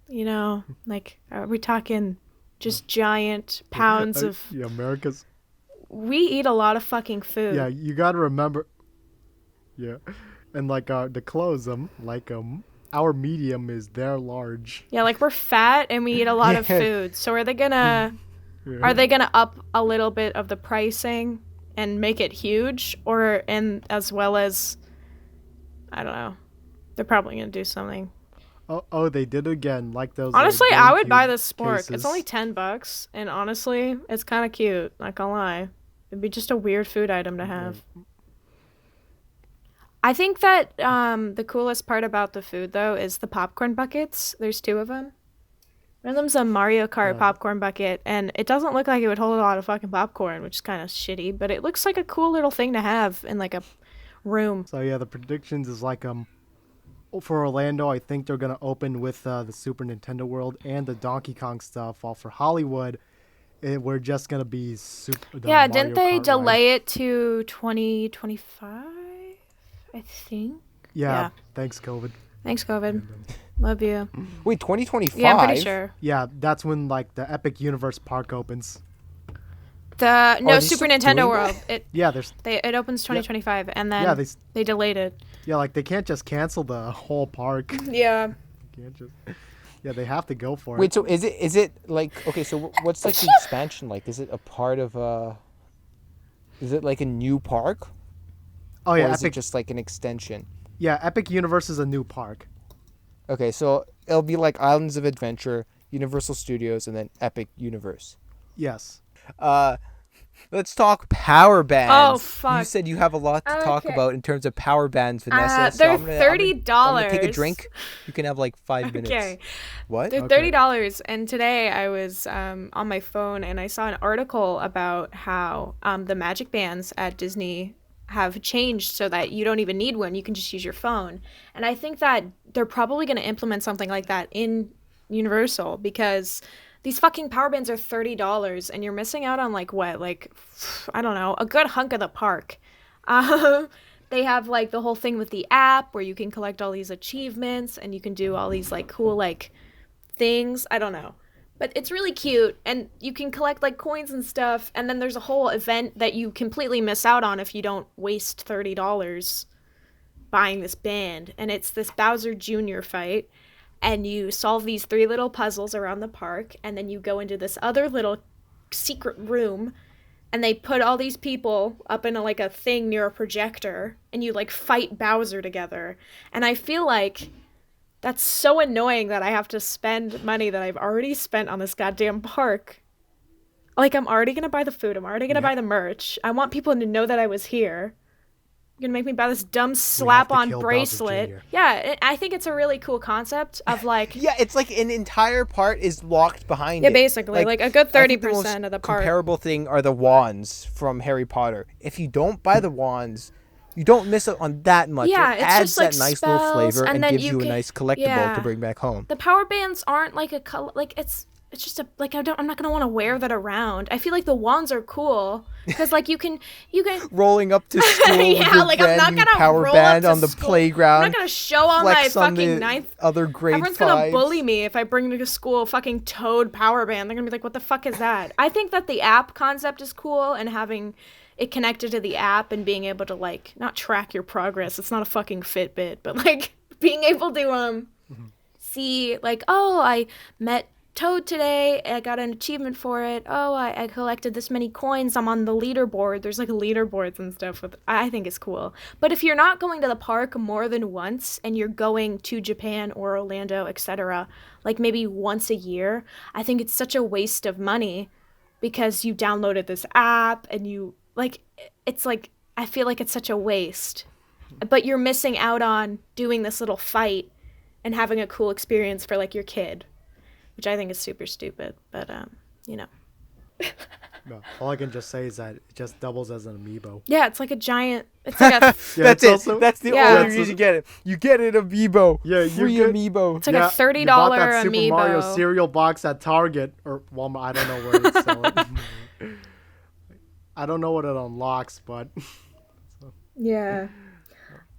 Speaker 3: You know, like, are we talking just giant pounds of...
Speaker 2: Yeah, America's.
Speaker 3: We eat a lot of fucking food.
Speaker 2: Yeah, you gotta remember. Yeah, and like the clothes, our medium is their large.
Speaker 3: Yeah, like we're fat and we eat a lot of
Speaker 1: Yeah.
Speaker 3: food. So are they gonna up a little bit of the pricing and make it huge, and as well as, I don't know, they're probably gonna do something.
Speaker 2: Oh, they did it again, like those.
Speaker 3: Honestly, I would buy this spork.
Speaker 2: cases.
Speaker 3: It's only $10, and honestly, it's kind of cute. Not gonna lie, it'd be just a weird food item to have. I think that the coolest part about the food though is the popcorn buckets. There's 2 of them. One of them's a Mario Kart
Speaker 2: Yeah.
Speaker 3: popcorn bucket, and it doesn't look like it would hold a lot of fucking popcorn, which is kind of shitty. But it looks like a cool little thing to have in like a room.
Speaker 2: So yeah, the predictions is like for Orlando, I think they're gonna open with the Super Nintendo World and the Donkey Kong stuff. While for Hollywood, we're just gonna be
Speaker 3: Yeah,
Speaker 2: Mario
Speaker 3: didn't they
Speaker 2: Kart ride.
Speaker 3: delay it to 2025? I think.
Speaker 2: Yeah, thanks COVID.
Speaker 3: Thanks, COVID. Love you.
Speaker 1: Wait, 2025?
Speaker 3: Yeah, I'm pretty sure.
Speaker 2: Yeah, that's when like the Epic Universe Park opens.
Speaker 3: The
Speaker 1: they
Speaker 3: Super
Speaker 1: still
Speaker 3: Nintendo
Speaker 1: doing
Speaker 3: World.
Speaker 2: Yeah, there's
Speaker 3: It opens 2025, and then
Speaker 2: yeah
Speaker 3: they delayed it.
Speaker 2: yeah like they can't just cancel the whole park.
Speaker 3: Yeah.
Speaker 2: Can't just yeah they have to go for
Speaker 1: Wait,
Speaker 2: it.
Speaker 1: so is it like, okay, so what's like the expansion like? Is it a part of is it like a new park?
Speaker 2: Oh
Speaker 1: Or
Speaker 2: yeah,
Speaker 1: is it
Speaker 2: Epic
Speaker 1: just like an extension?
Speaker 2: yeah Epic Universe is a new park.
Speaker 1: Okay, so it'll be like Islands of Adventure, Universal Studios, and then Epic Universe.
Speaker 2: Yes.
Speaker 1: Let's talk power bands.
Speaker 3: Oh, fuck.
Speaker 1: You said you have a lot to talk
Speaker 3: Okay.
Speaker 1: about in terms of power bands, Vanessa. So
Speaker 3: They're
Speaker 1: I'm gonna take a
Speaker 3: $30.
Speaker 1: drink. You can have like 5 minutes.
Speaker 3: Okay.
Speaker 1: What?
Speaker 3: They're $30, and today I was on my phone and I saw an article about how the magic bands at Disney have changed so that you don't even need one. You can just use your phone. And I think that they're probably going to implement something like that in Universal because these fucking power bands are $30 and you're missing out on like what? Like, I don't know, a good hunk of the park. They have like the whole thing with the app where you can collect all these achievements and you can do all these like cool like things. I don't know. But it's really cute and you can collect like coins and stuff. And then there's a whole event that you completely miss out on if you don't waste $30 buying this band. And it's this Bowser Jr. fight. And you solve these 3 little puzzles around the park. And then you go into this other little secret room. And they put all these people up in like a thing near a projector. And you like fight Bowser together. And I feel like that's so annoying that I have to spend money that I've already spent on this goddamn park. Like, I'm already gonna buy the food. I'm already gonna buy the merch. I want people to know that I was here. You're gonna make me buy this dumb slap-on
Speaker 2: kill Bowser
Speaker 3: bracelet.
Speaker 2: Jr..
Speaker 3: Yeah, I think it's a really cool concept of like...
Speaker 1: Yeah, it's like an entire part is locked behind
Speaker 3: Yeah,
Speaker 1: it.
Speaker 3: basically. Like a good
Speaker 1: I think
Speaker 3: 30% of the park.
Speaker 1: comparable thing are the wands from Harry Potter. If you don't buy the wands, you don't miss out on that much.
Speaker 3: Yeah,
Speaker 1: it
Speaker 3: it's
Speaker 1: adds
Speaker 3: just, like,
Speaker 1: that nice little
Speaker 3: spells,
Speaker 1: flavor
Speaker 3: and
Speaker 1: and
Speaker 3: then
Speaker 1: gives
Speaker 3: you
Speaker 1: you a
Speaker 3: can-
Speaker 1: nice collectible
Speaker 3: yeah.
Speaker 1: to bring back home.
Speaker 3: The power bands aren't like a color... Like, it's just a... Like, I'm not gonna want to wear that around. I feel like the wands are cool. Because, like, you can...
Speaker 1: Rolling up to school with
Speaker 3: Yeah,
Speaker 1: your
Speaker 3: like, I'm
Speaker 1: brand
Speaker 3: not
Speaker 1: new
Speaker 3: gonna
Speaker 1: power
Speaker 3: roll
Speaker 1: band
Speaker 3: up to
Speaker 1: on the
Speaker 3: school.
Speaker 1: playground.
Speaker 3: I'm not gonna show all my
Speaker 1: flex on
Speaker 3: fucking
Speaker 1: the
Speaker 3: ninth...
Speaker 1: other grade
Speaker 3: Everyone's gonna
Speaker 1: fives.
Speaker 3: bully me if I bring to school a fucking Toad power band. They're gonna be like, what the fuck is that? I think that the app concept is cool and having it connected to the app and being able to, like, not track your progress. It's not a fucking Fitbit, but, like, being able to, see, like, oh, I met Toad today. I got an achievement for it. Oh, I collected this many coins. I'm on the leaderboard. There's like leaderboards and stuff. I think it's cool. But if you're not going to the park more than once and you're going to Japan or Orlando, etc., like maybe once a year, I think it's such a waste of money because you downloaded this app and you like it's like I feel like it's such a waste. But you're missing out on doing this little fight and having a cool experience for like your kid. Which I think is super stupid, but, you know.
Speaker 2: No, all I can just say is that it just doubles as an amiibo.
Speaker 3: Yeah, it's like a giant, it's like a,
Speaker 2: Yeah,
Speaker 1: That's
Speaker 2: it's
Speaker 1: it.
Speaker 2: also-
Speaker 1: That's the
Speaker 3: Yeah.
Speaker 1: only reason you get it. You get it amiibo.
Speaker 2: Yeah, you
Speaker 1: free
Speaker 2: get-
Speaker 1: amiibo.
Speaker 3: it's like a $30
Speaker 2: you bought that Super
Speaker 3: amiibo.
Speaker 2: Mario cereal box at Target or Walmart. I don't know where it's selling. I don't know what it unlocks, but
Speaker 3: Yeah.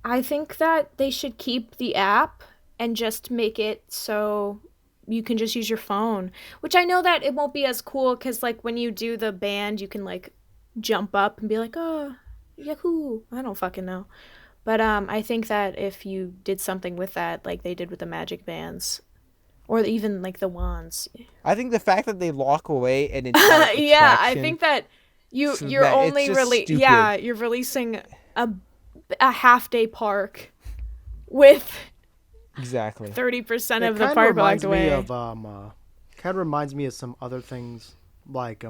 Speaker 3: I think that they should keep the app and just make it so you can just use your phone. Which I know that it won't be as cool because, like, when you do the band, you can, like, jump up and be like, oh, yahoo. I don't fucking know. But I think that if you did something with that, like they did with the magic bands, or even, like, the wands.
Speaker 1: I think the fact that they lock away an entire
Speaker 3: Yeah, I
Speaker 1: attraction-
Speaker 3: think that you're
Speaker 1: it's
Speaker 3: only
Speaker 1: just stupid.
Speaker 3: you're releasing a half day park with
Speaker 1: Exactly.
Speaker 3: 30% of
Speaker 2: it
Speaker 3: the
Speaker 2: kind
Speaker 3: park
Speaker 2: of reminds
Speaker 3: locked
Speaker 2: me
Speaker 3: away.
Speaker 2: of kind of reminds me of some other things like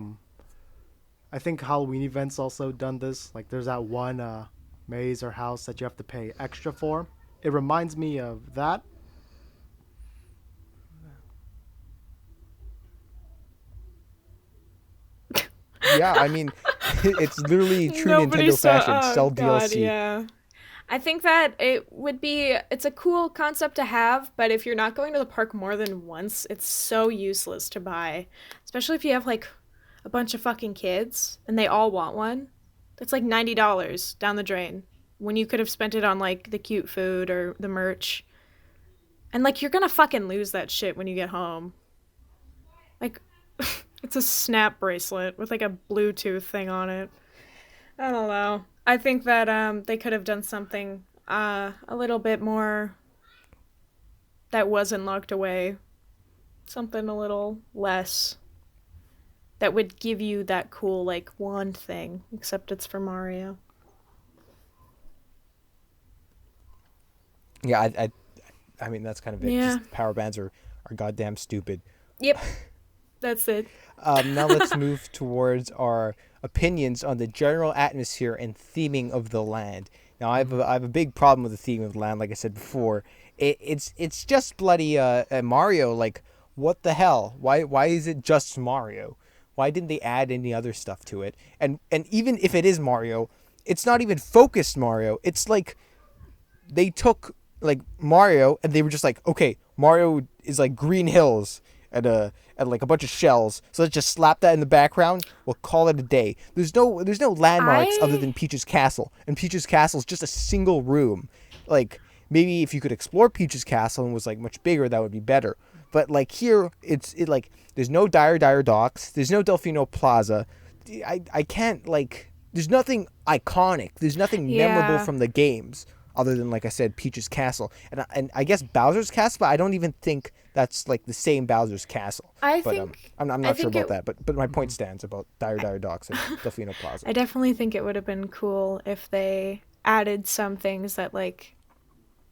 Speaker 2: I think Halloween events also done this. Like there's that one maze or house that you have to pay extra for. It reminds me of that.
Speaker 1: Yeah, I mean, it's literally true
Speaker 3: Nobody
Speaker 1: Nintendo
Speaker 3: saw.
Speaker 1: fashion.
Speaker 3: Oh
Speaker 1: Sell
Speaker 3: God,
Speaker 1: DLC.
Speaker 3: yeah. I think that it's a cool concept to have, but if you're not going to the park more than once, it's so useless to buy. Especially if you have like a bunch of fucking kids and they all want one. That's like $90 down the drain when you could have spent it on like the cute food or the merch. And like you're gonna fucking lose that shit when you get home. Like it's a snap bracelet with like a Bluetooth thing on it. I don't know. I think that they could have done something a little bit more that wasn't locked away. Something a little less that would give you that cool like wand thing, except it's for Mario.
Speaker 1: Yeah, I mean that's kind of it.
Speaker 3: Yeah.
Speaker 1: Just power bands are goddamn stupid.
Speaker 3: Yep. That's it.
Speaker 1: Now let's move towards our opinions on the general atmosphere and theming of the land. Now I have a big problem with the theme of the land. Like I said before, it's just bloody Mario. Like what the hell? Why is it just Mario? Why didn't they add any other stuff to it? And even if it is Mario, it's not even focused Mario. It's like they took like Mario and they were just like, okay, Mario is like green hills and like a bunch of shells. So let's just slap that in the background. We'll call it a day. There's no landmarks other than Peach's Castle, and Peach's Castle is just a single room. Like maybe if you could explore Peach's Castle and was like much bigger, that would be better. But like here, it like there's no Dire Docks. There's no Delfino Plaza. I can't like. There's nothing iconic. There's nothing memorable from the games other than, like I said, Peach's Castle. And I guess Bowser's Castle, but I don't even think that's like the same Bowser's Castle. I'm not sure about that, but my point stands about Dire Docks and Delfino Plaza.
Speaker 3: I definitely think it would have been cool if they added some things that like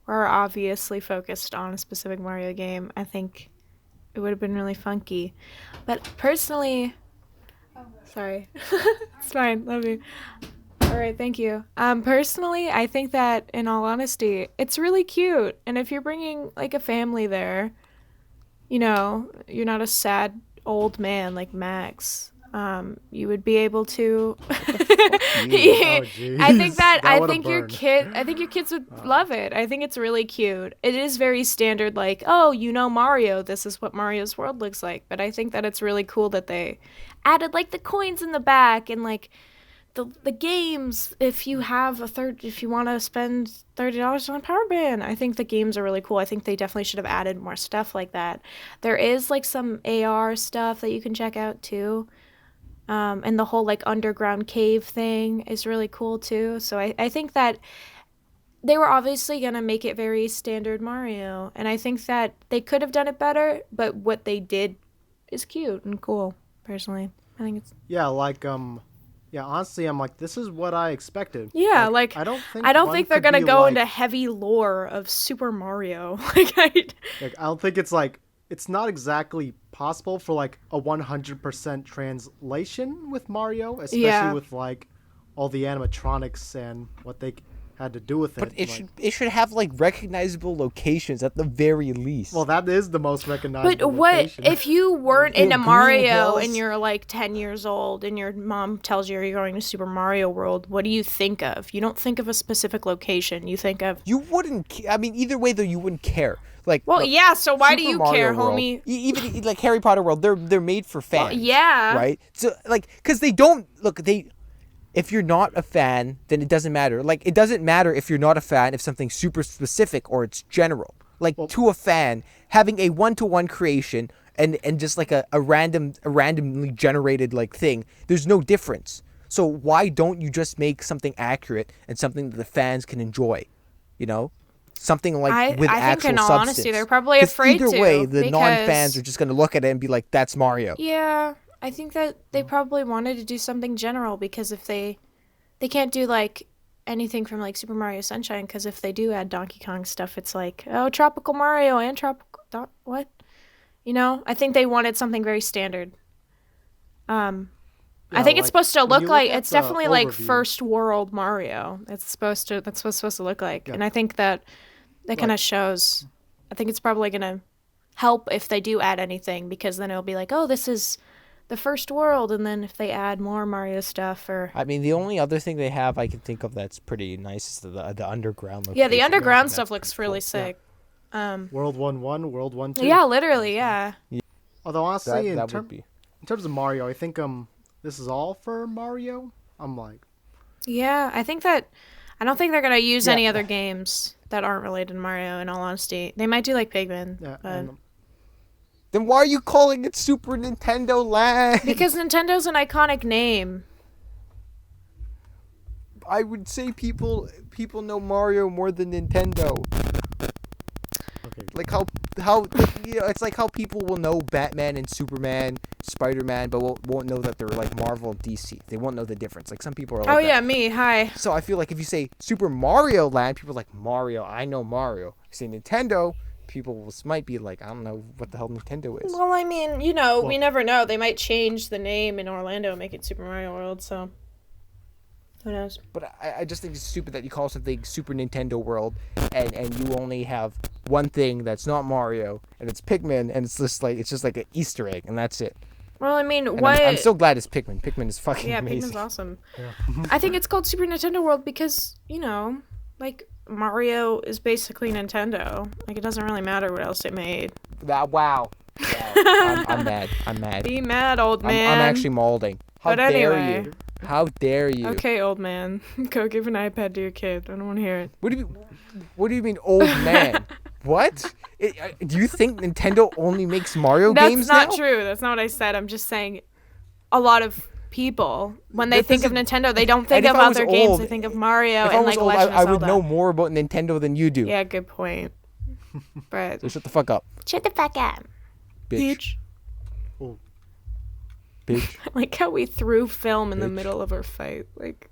Speaker 3: were obviously focused on a specific Mario game. I think it would have been really funky. But personally, sorry. It's fine. Love you. All right, thank you. Personally, I think that in all honesty, it's really cute. And if you're bringing like a family there, you know, you're not a sad old man like Max. You would be able to. I think that I think your kids would love it. I think it's really cute. It is very standard, like, oh, you know Mario. This is what Mario's world looks like. But I think that it's really cool that they added like the coins in the back and like the games. If you want to spend $30 on a power band, I think the games are really cool. I think they definitely should have added more stuff like that. There is like some AR stuff that you can check out too. And the whole like underground cave thing is really cool too. So I think that they were obviously going to make it very standard Mario. And I think that they could have done it better, but what they did is cute and cool, personally. I think it's...
Speaker 2: Yeah, like, honestly, I'm like, this is what I expected.
Speaker 3: Yeah, like
Speaker 2: I don't
Speaker 3: think they're going to go into heavy lore of Super Mario. I
Speaker 2: don't think it's like... It's not exactly possible for like a 100% translation with Mario, especially with like all the animatronics and what they had to do with it.
Speaker 1: But it should have like recognizable locations at the very least.
Speaker 2: Well, that is the most recognizable.
Speaker 3: But what
Speaker 2: location.
Speaker 3: if you weren't into Mario and you're like 10 years old and your mom tells you you're going to Super Mario World? What do you think of? You don't think of a specific location. You think of...
Speaker 1: You wouldn't... I mean, either way, though, you wouldn't care. Like,
Speaker 3: well, yeah, so why
Speaker 1: Super
Speaker 3: do you
Speaker 1: Mario
Speaker 3: care,
Speaker 1: World,
Speaker 3: homie?
Speaker 1: Even like Harry Potter World, they're made for fans.
Speaker 3: Well, yeah.
Speaker 1: Right? So, like, because they don't... Look, if you're not a fan, then it doesn't matter. Like, it doesn't matter if you're not a fan if something's super specific or it's general. Like, to a fan, having a one-to-one creation and just like a randomly generated like thing, there's no difference. So why don't you just make something accurate and something that the fans can enjoy? You know? Something like with
Speaker 3: I
Speaker 1: actual
Speaker 3: think in all
Speaker 1: substance.
Speaker 3: honesty, they're probably afraid
Speaker 1: either
Speaker 3: to.
Speaker 1: way, the
Speaker 3: because...
Speaker 1: non-fans are just going to look at it and be like, that's Mario.
Speaker 3: Yeah, I think that they probably wanted to do something general because if they can't do like anything from like Super Mario Sunshine, because if they do add Donkey Kong stuff, it's like, oh, Tropical Mario and Tropical... what? You know? I think they wanted something very standard.
Speaker 2: Yeah,
Speaker 3: I think it's supposed to
Speaker 2: when
Speaker 3: look
Speaker 2: you
Speaker 3: like
Speaker 2: at
Speaker 3: it's
Speaker 2: the
Speaker 3: definitely like
Speaker 2: overview,
Speaker 3: first world Mario. That's what it's supposed to look like.
Speaker 2: Yeah.
Speaker 3: And I think that kind of shows. I think it's probably gonna help if they do add anything, because then it'll be like, oh, this is the first world, and then if they add more Mario stuff or
Speaker 1: I mean, the only other thing they have I can think of that's pretty nice is the underground location.
Speaker 3: yeah, the underground
Speaker 1: That's
Speaker 3: stuff looks
Speaker 1: pretty
Speaker 3: really
Speaker 1: cool.
Speaker 3: sick.
Speaker 2: World 1-1, World 1-2.
Speaker 3: Yeah, literally, yeah.
Speaker 2: Although honestly,
Speaker 1: That would be.
Speaker 2: in terms of Mario, I think this is all for Mario. I'm like,
Speaker 3: Yeah, I don't think they're gonna use
Speaker 1: Yeah.
Speaker 3: any other games that aren't related to Mario. In all honesty, they might do like Pikmin,
Speaker 2: yeah,
Speaker 3: but
Speaker 2: and
Speaker 1: Then why are you calling it Super Nintendo Land?
Speaker 3: because Nintendo's an iconic name.
Speaker 1: I would say people know Mario more than Nintendo.
Speaker 2: okay.
Speaker 1: Like how it's like how people will know Batman and Superman, Spider-Man, but won't know that they're like Marvel and DC. They won't know the difference. Like some people are like
Speaker 3: Oh
Speaker 1: that.
Speaker 3: yeah, me. Hi.
Speaker 1: So I feel like if you say Super Mario Land, people are like Mario. I know Mario. You say Nintendo, people might be like, I don't know what the hell Nintendo is.
Speaker 3: Well, I mean, we never know. They might change the name in Orlando and make it Super Mario World. So who knows?
Speaker 1: But I just think it's stupid that you call something Super Nintendo World and you only have one thing that's not Mario and it's Pikmin and it's just like an Easter egg and that's it.
Speaker 3: Well, I mean,
Speaker 1: And
Speaker 3: what?
Speaker 1: I'm so glad it's Pikmin. Pikmin is fucking
Speaker 3: Yeah,
Speaker 1: amazing.
Speaker 3: Pikmin's awesome. I think it's called Super Nintendo World because like Mario is basically Nintendo. Like it doesn't really matter what else it made.
Speaker 1: Wow. I'm mad. I'm mad.
Speaker 3: Be mad, old man.
Speaker 1: I'm actually molding. How
Speaker 3: But
Speaker 1: dare
Speaker 3: anyway.
Speaker 1: you? How dare you?
Speaker 3: Okay, old man. Go give an iPad to your kid. I don't want to hear it.
Speaker 1: What do you mean, old man? What? Do you think Nintendo only makes Mario games now?
Speaker 3: That's not true. That's not what I said. I'm just saying a lot of people, when they think of Nintendo, they don't think of other games. They think of Mario
Speaker 1: If I
Speaker 3: and
Speaker 1: was
Speaker 3: like
Speaker 1: old,
Speaker 3: Legend of
Speaker 1: I
Speaker 3: Zelda.
Speaker 1: would know more about Nintendo than you do.
Speaker 3: Yeah, good point. But
Speaker 1: So shut the fuck up,
Speaker 3: shut the fuck up,
Speaker 1: bitch.
Speaker 2: Oh,
Speaker 1: Bitch.
Speaker 3: Like how we threw film in the
Speaker 1: Bitch.
Speaker 3: middle of our fight. Like,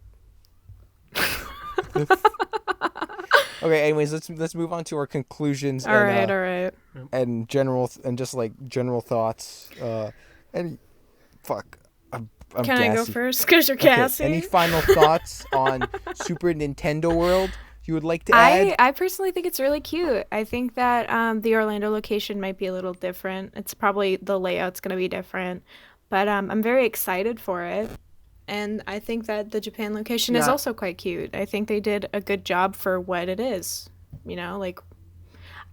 Speaker 1: Okay. Anyways, let's move on to our conclusions.
Speaker 3: all right.
Speaker 1: And general thoughts. And fuck. I'm
Speaker 3: Can I go
Speaker 1: gassy.
Speaker 3: first? Because you're
Speaker 1: Okay,
Speaker 3: gassy.
Speaker 1: any final thoughts on Super Nintendo World you would like to add?
Speaker 3: I personally think it's really cute. I think that the Orlando location might be a little different. It's probably the layout's going to be different, but I'm very excited for it. And I think that the Japan location is
Speaker 2: Yeah.
Speaker 3: also quite cute. I think they did a good job for what it is. Like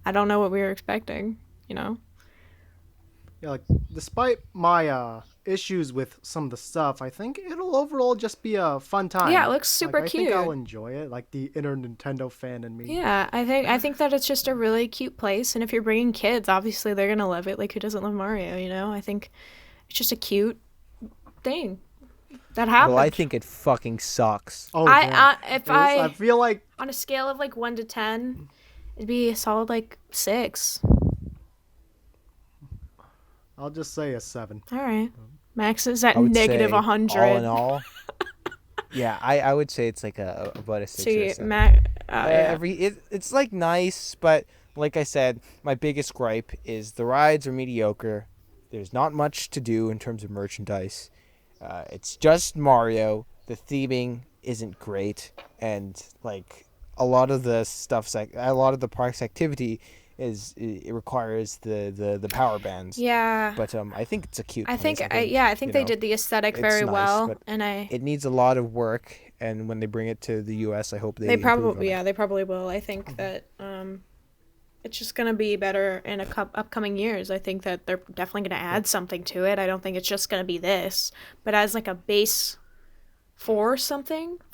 Speaker 3: I don't know what we were expecting.
Speaker 2: yeah. Like despite my issues with some of the stuff, I think it'll overall just be a fun time.
Speaker 3: Yeah, it looks super
Speaker 2: I think
Speaker 3: cute.
Speaker 2: I'll enjoy it. Like the inner Nintendo fan in me.
Speaker 3: Yeah, I think that it's just a really cute place, and if you're bringing kids, obviously they're gonna love it. Like, who doesn't love Mario? I think it's just a cute thing that happened.
Speaker 1: Well, I think it fucking sucks.
Speaker 2: Oh, damn. I feel like
Speaker 3: On a scale of like 1 to 10, it'd be a solid like 6.
Speaker 2: I'll just say a 7.
Speaker 3: All right, Max is at
Speaker 1: I would
Speaker 3: negative
Speaker 1: say,
Speaker 3: 100.
Speaker 1: All in all, yeah, I would say it's like about a 6 or
Speaker 3: See,
Speaker 1: a 7.
Speaker 3: yeah.
Speaker 1: It's like nice, but like I said, my biggest gripe is the rides are mediocre. There's not much to do in terms of merchandise. It's just Mario. The theming isn't great, and like a lot of the park's activity it requires the power bands.
Speaker 3: Yeah.
Speaker 1: But I think it's a cute.
Speaker 3: I
Speaker 1: place.
Speaker 3: think they did the aesthetic
Speaker 1: it's
Speaker 3: very
Speaker 1: nice,
Speaker 3: well,
Speaker 1: but
Speaker 3: and
Speaker 1: it needs a lot of work. And when they bring it to the U.S., I hope they
Speaker 3: they
Speaker 1: improve on
Speaker 3: probably
Speaker 1: it.
Speaker 3: they probably will. I think that it's just gonna be better in upcoming years. I think that they're definitely gonna add something to it. I don't think it's just gonna be this, but as like a base for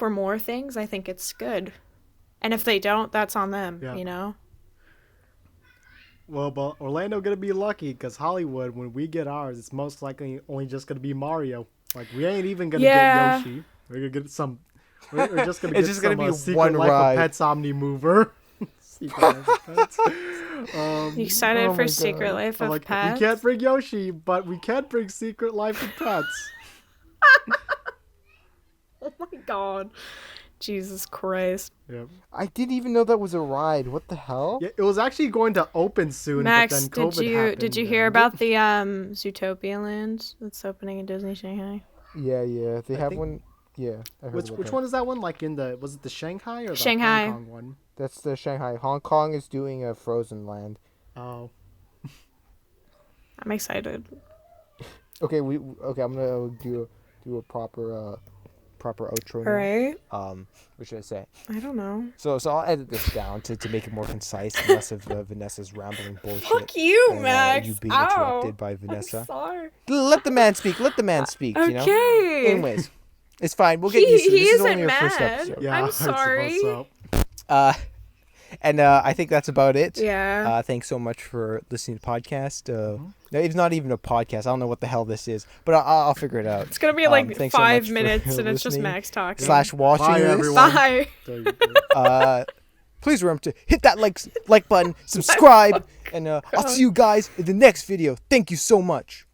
Speaker 3: more things, I think it's good. And if they don't, that's on them.
Speaker 2: Yeah. Well, but Orlando gonna be lucky because Hollywood, when we get ours, it's most likely only just gonna be Mario. Like we ain't even gonna get Yoshi. We're gonna get some. We're just gonna get
Speaker 1: It's just gonna be
Speaker 2: Secret
Speaker 1: one
Speaker 2: Life
Speaker 1: ride.
Speaker 2: of Pets Omni Mover. Secret Life of Pets.
Speaker 3: You excited
Speaker 1: Oh
Speaker 3: for
Speaker 1: my
Speaker 3: Secret
Speaker 1: God.
Speaker 3: Life
Speaker 2: I'm
Speaker 3: of
Speaker 2: like,
Speaker 3: Pets?
Speaker 2: we can't bring Yoshi, but we can bring Secret Life of Pets.
Speaker 3: Oh my God, Jesus Christ,
Speaker 2: Yeah.
Speaker 1: I didn't even know that was a ride. What the hell?
Speaker 2: Yeah, it was actually going to open soon,
Speaker 3: Max,
Speaker 2: but then COVID happened.
Speaker 3: did you hear about the Zootopia Land that's opening in Disney Shanghai?
Speaker 1: Yeah. They
Speaker 2: I
Speaker 1: have
Speaker 2: think-
Speaker 1: one. Yeah, I heard about
Speaker 2: Which
Speaker 1: that.
Speaker 2: one is that one? Like was it the Shanghai or the
Speaker 3: Shanghai.
Speaker 2: Hong Kong one?
Speaker 1: That's the Shanghai. Hong Kong is doing a Frozen Land.
Speaker 2: Oh,
Speaker 3: I'm excited.
Speaker 1: Okay, okay. I'm gonna do a proper outro
Speaker 3: All
Speaker 1: now.
Speaker 3: right.
Speaker 1: What should I say?
Speaker 3: I don't know.
Speaker 1: So I'll edit this down to make it more concise, and less of Vanessa's rambling bullshit.
Speaker 3: Fuck you,
Speaker 1: and,
Speaker 3: Max.
Speaker 1: you being
Speaker 3: Ow.
Speaker 1: interrupted by
Speaker 3: I'm
Speaker 1: Vanessa.
Speaker 3: sorry.
Speaker 1: Let the man speak. Let the man speak. You know.
Speaker 3: Okay.
Speaker 1: Anyways, it's fine. We'll get used to it.
Speaker 3: He
Speaker 1: This is
Speaker 3: isn't
Speaker 1: only our first
Speaker 3: mad.
Speaker 1: episode.
Speaker 2: yeah.
Speaker 3: I'm
Speaker 2: I suppose
Speaker 3: sorry.
Speaker 2: so.
Speaker 1: And I think that's about it.
Speaker 3: Yeah.
Speaker 1: Thanks so much for listening to the podcast. No, it's not even a podcast. I don't know what the hell this is, but I'll figure it out.
Speaker 3: It's gonna be like
Speaker 1: thanks so much
Speaker 3: 5
Speaker 1: for
Speaker 3: minutes, and it's just
Speaker 1: listening
Speaker 3: Max talking.
Speaker 1: / watching
Speaker 2: Bye,
Speaker 1: this.
Speaker 2: everyone.
Speaker 3: Bye.
Speaker 2: There you go.
Speaker 1: Please remember to hit that like button, subscribe, and I'll see you guys in the next video. Thank you so much.